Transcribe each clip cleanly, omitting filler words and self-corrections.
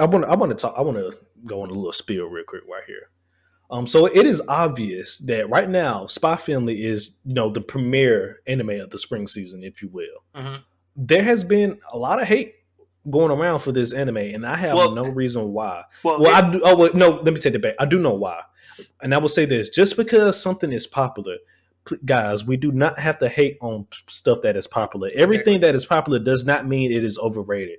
I want to go on a little spiel real quick right here. So it is obvious that right now, Spy Family is, the premier anime of the spring season, if you will. Mm-hmm. There has been a lot of hate going around for this anime, and I have Well, no reason why. well, Well, I do. Oh, well, no. Let me take it back. I do know why, and I will say this: just because something is popular, guys, we do not have to hate on stuff that is popular. exactly. Everything that is popular does not mean it is overrated.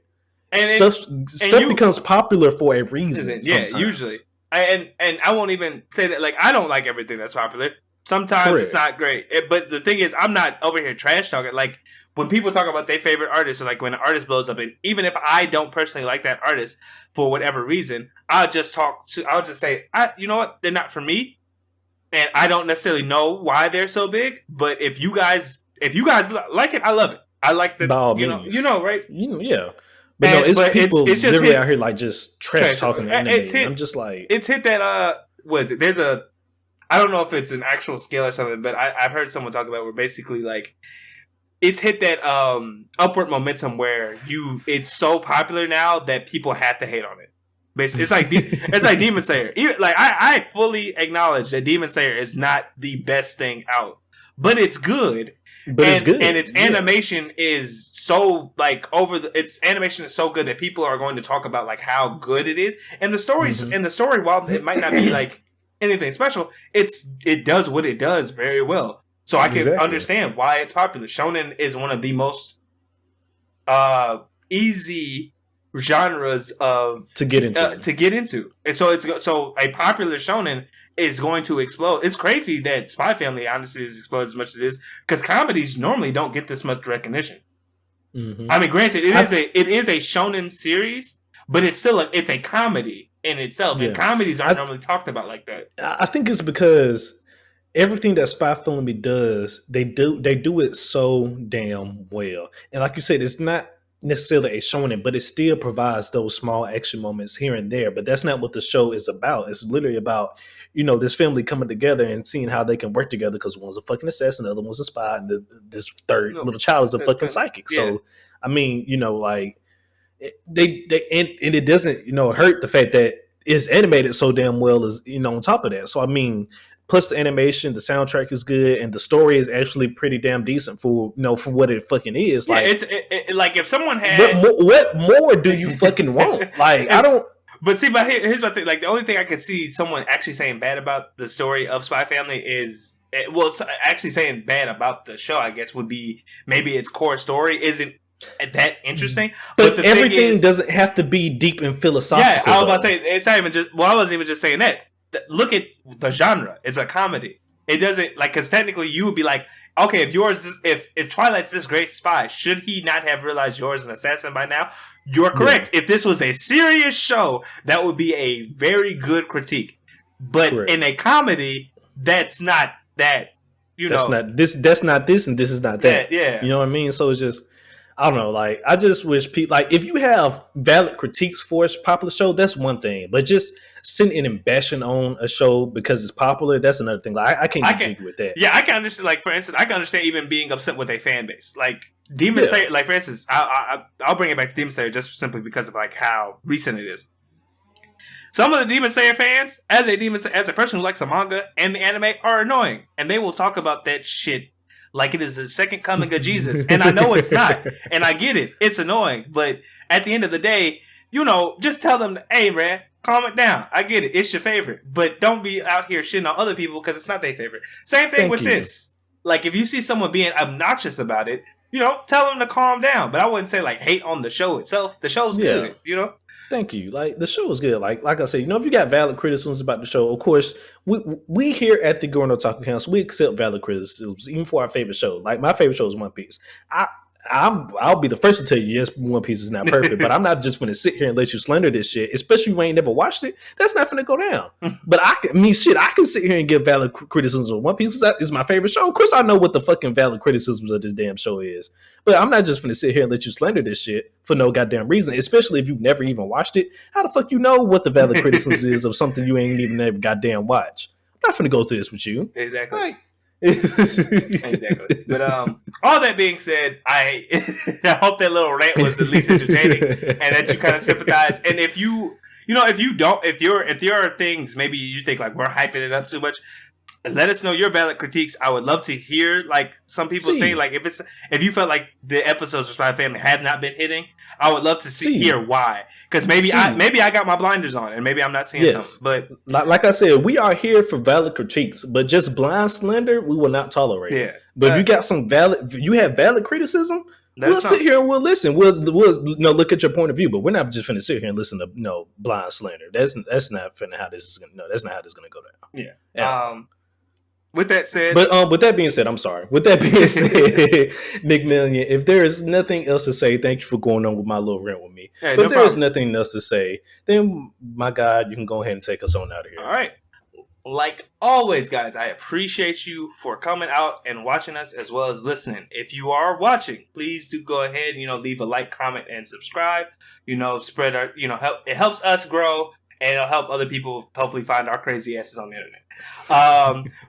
And Stuff and stuff you becomes popular for a reason yeah, usually. sometimes. And I won't even say that like I don't like everything that's popular. Sometimes it's Correct. not great. But the thing is, I'm not over here trash talking. Like when people talk about their favorite artist, or like when an artist blows up, and even if I don't personally like that artist for whatever reason, I'll just say, you know what, they're not for me, and I don't necessarily know why they're so big. But if you guys like it, I love it. I like the By all you means, know right. yeah. But no, it's But people it's just literally hit out here like just trash trash. talking the anime, It's and I'm hit just like, it's hit that was it? There's a I don't know if it's an actual scale or something, but I've heard someone talk about where basically like it's hit that upward momentum where it's so popular now that people have to hate on it. Basically, it's like Demon Slayer. Even, like I fully acknowledge that Demon Slayer is not the best thing out, but it's good. but it's good, And its yeah. animation is so like its animation is so good that people are going to talk about like how good it is. And the story, while it might not be like anything special, it does what it does very well. So I can Exactly. understand why it's popular. Shonen is one of the most easy genres to get into. and so a popular shonen is going to explode. It's crazy that Spy Family honestly has exploded as much as it is, because comedies normally don't get this much recognition. Mm-hmm. I mean, granted, it is a shonen series, but it's still it's a comedy in itself, and comedies aren't normally talked about like that. I think it's because everything that Spy Family does, they do it so damn well. And like you said, it's not necessarily a shonen, but it still provides those small action moments here and there. But that's not what the show is about. It's literally about, this family coming together and seeing how they can work together, because one's a fucking assassin, the other one's a spy, and this third little child is a fucking psychic. Yeah. So I mean, like they and it doesn't hurt the fact that it's animated so damn well, as on top of that. So I mean, plus the animation, the soundtrack is good, and the story is actually pretty damn decent for for what it fucking is. Yeah, like, it's like if someone had what more do you fucking want? Like, I don't. But see, but here's my thing. Like the only thing I could see someone actually saying bad about the story of Spy Family is, well, actually saying bad about the show, I guess, would be maybe its core story isn't that interesting. But everything doesn't have to be deep and philosophical. Yeah, I was about to say, it's not even just. Well, I wasn't even just saying that. Look at the genre. It's a comedy. It doesn't like, because technically you would be like, okay, if Twilight's this great spy, should he not have realized yours is an assassin by now? You're correct. Yeah. If this was a serious show, that would be a very good critique. But in a comedy, that's not that. That's not this. That's not this, and this is not that. Yeah. You know what I mean? So it's just, I don't know. Like, I just wish people, like, if you have valid critiques for a popular show, that's one thing. But just sitting and bashing on a show because it's popular, that's another thing. Like, I can't get jiggy with that. Yeah, I can understand. Like, for instance, I can understand even being upset with a fan base. Like Demon Slayer. Like, for instance, I'll bring it back to Demon Slayer just simply because of like how recent it is. Some of the Demon Slayer fans, as a person who likes the manga and the anime, are annoying, and they will talk about that shit like it is the second coming of Jesus. And I know it's not. And I get it. It's annoying. But at the end of the day, just tell them, hey, man, calm it down. I get it. It's your favorite. But don't be out here shitting on other people because it's not their favorite. Same thing with this. Like, if you see someone being obnoxious about it, tell them to calm down. But I wouldn't say, like, hate on the show itself. The show's good, Thank you. Like, the show is good. Like I said, if you got valid criticisms about the show, of course, we here at the Gurren Otaku Council, we accept valid criticisms, even for our favorite show. Like, my favorite show is One Piece. I'll be the first to tell you, yes, One Piece is not perfect, but I'm not just going to sit here and let you slander this shit, especially when you ain't never watched it. That's not going to go down. But I can sit here and give valid criticisms of One Piece. That is my favorite show. Of course, I know what the fucking valid criticisms of this damn show is, but I'm not just going to sit here and let you slander this shit for no goddamn reason, especially if you've never even watched it. How the fuck you know what the valid criticisms is of something you ain't even ever goddamn watch? I'm not going to go through this with you. Exactly. Like, Exactly. But all that being said, I I hope that little rant was at least entertaining and that you kind of sympathize. And if you know, if you don't, if there are things maybe you think like we're hyping it up too much, let us know your valid critiques. I would love to hear like some people say like if you felt like the episodes of Spy Family have not been hitting, I would love to hear why. Because maybe I got my blinders on and maybe I'm not seeing something. But like I said, we are here for valid critiques, but just blind slander we will not tolerate. Yeah. But if you got some valid criticism, we'll sit here and we'll listen. We'll look at your point of view, but we're not just finna sit here and listen to blind slander. That's not finna how this is gonna. No, that's not how this is gonna go down. Yeah. With that said, but with that being said, I'm sorry. With that being said, McMillian, if there is nothing else to say, thank you for going on with my little rant with me. But if there is nothing else to say, then my God, you can go ahead and take us on out of here. All right. Like always, guys, I appreciate you for coming out and watching us as well as listening. If you are watching, please do go ahead, leave a like, comment, and subscribe. Spread our, it helps us grow. And it'll help other people hopefully find our crazy asses on the internet.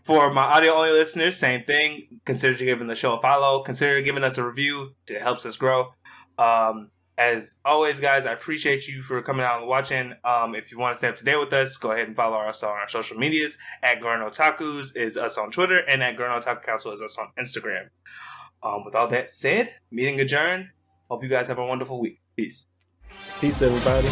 For my audio only listeners, same thing. Consider giving the show a follow. Consider giving us a review. It helps us grow. As always, guys, I appreciate you for coming out and watching. If you want to stay up to date with us, go ahead and follow us on our social medias. At Gurren Otakus is us on Twitter, and at Gurren Otaku Council is us on Instagram. With all that said, meeting adjourned. Hope you guys have a wonderful week. Peace. Peace, everybody.